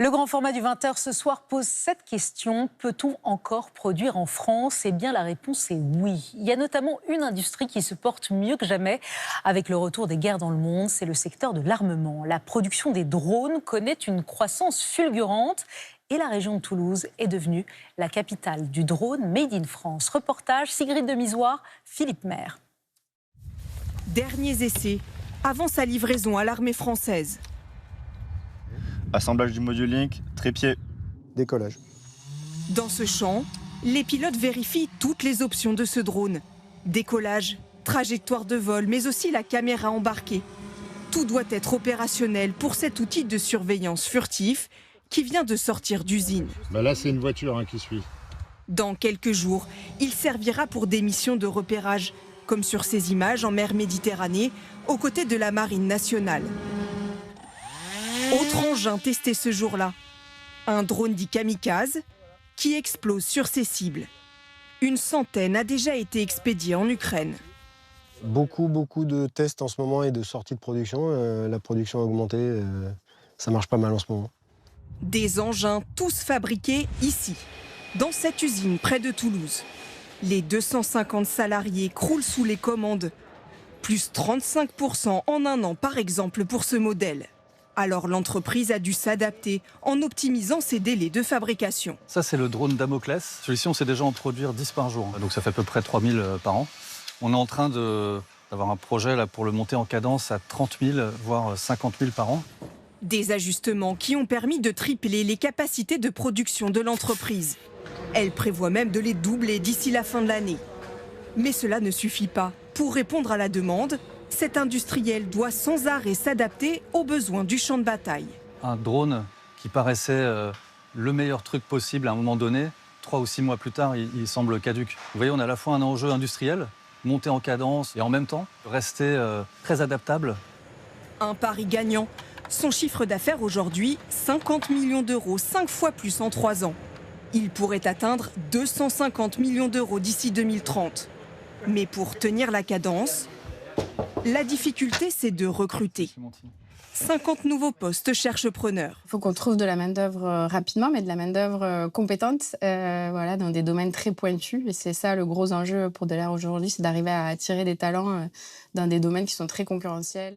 Le grand format du 20h ce soir pose cette question. Peut-on encore produire en France? Eh bien, la réponse est oui. Il y a notamment une industrie qui se porte mieux que jamais avec le retour des guerres dans le monde. C'est le secteur de l'armement. La production des drones connaît une croissance fulgurante et la région de Toulouse est devenue la capitale du drone Made in France. Reportage Sigrid de Misoir, Philippe Maire. Derniers essais avant sa livraison à l'armée française. Assemblage du module Link, trépied. Décollage. Dans ce champ, les pilotes vérifient toutes les options de ce drone. Décollage, trajectoire de vol, mais aussi la caméra embarquée. Tout doit être opérationnel pour cet outil de surveillance furtif qui vient de sortir d'usine. Là, c'est une voiture qui suit. Dans quelques jours, il servira pour des missions de repérage, comme sur ces images en mer Méditerranée, aux côtés de la Marine nationale. Autre engin testé ce jour-là, un drone dit kamikaze qui explose sur ses cibles. Une centaine a déjà été expédiée en Ukraine. Beaucoup de tests en ce moment et de sorties de production. La production a augmenté, ça marche pas mal en ce moment. Des engins tous fabriqués ici, dans cette usine près de Toulouse. Les 250 salariés croulent sous les commandes. Plus 35% en un an par exemple pour ce modèle. Alors l'entreprise a dû s'adapter en optimisant ses délais de fabrication. Ça, c'est le drone Damoclès. Celui-ci, on sait déjà en produire 10 par jour. Donc ça fait à peu près 3000 par an. On est en train d'avoir un projet là, pour le monter en cadence à 30 000, voire 50 000 par an. Des ajustements qui ont permis de tripler les capacités de production de l'entreprise. Elle prévoit même de les doubler d'ici la fin de l'année. Mais cela ne suffit pas. Pour répondre à la demande, cet industriel doit sans arrêt s'adapter aux besoins du champ de bataille. Un drone qui paraissait le meilleur truc possible à un moment donné, 3 ou 6 mois plus tard, il semble caduc. Vous voyez, on a à la fois un enjeu industriel, monter en cadence et en même temps rester très adaptable. Un pari gagnant. Son chiffre d'affaires aujourd'hui, 50 millions d'euros, 5 fois plus en 3 ans. Il pourrait atteindre 250 millions d'euros d'ici 2030. Mais pour tenir la cadence, la difficulté, c'est de recruter. 50 nouveaux postes cherchent preneurs. Il faut qu'on trouve de la main-d'œuvre rapidement, mais de la main-d'œuvre compétente, dans des domaines très pointus. Et c'est ça le gros enjeu pour Delair aujourd'hui, c'est d'arriver à attirer des talents dans des domaines qui sont très concurrentiels.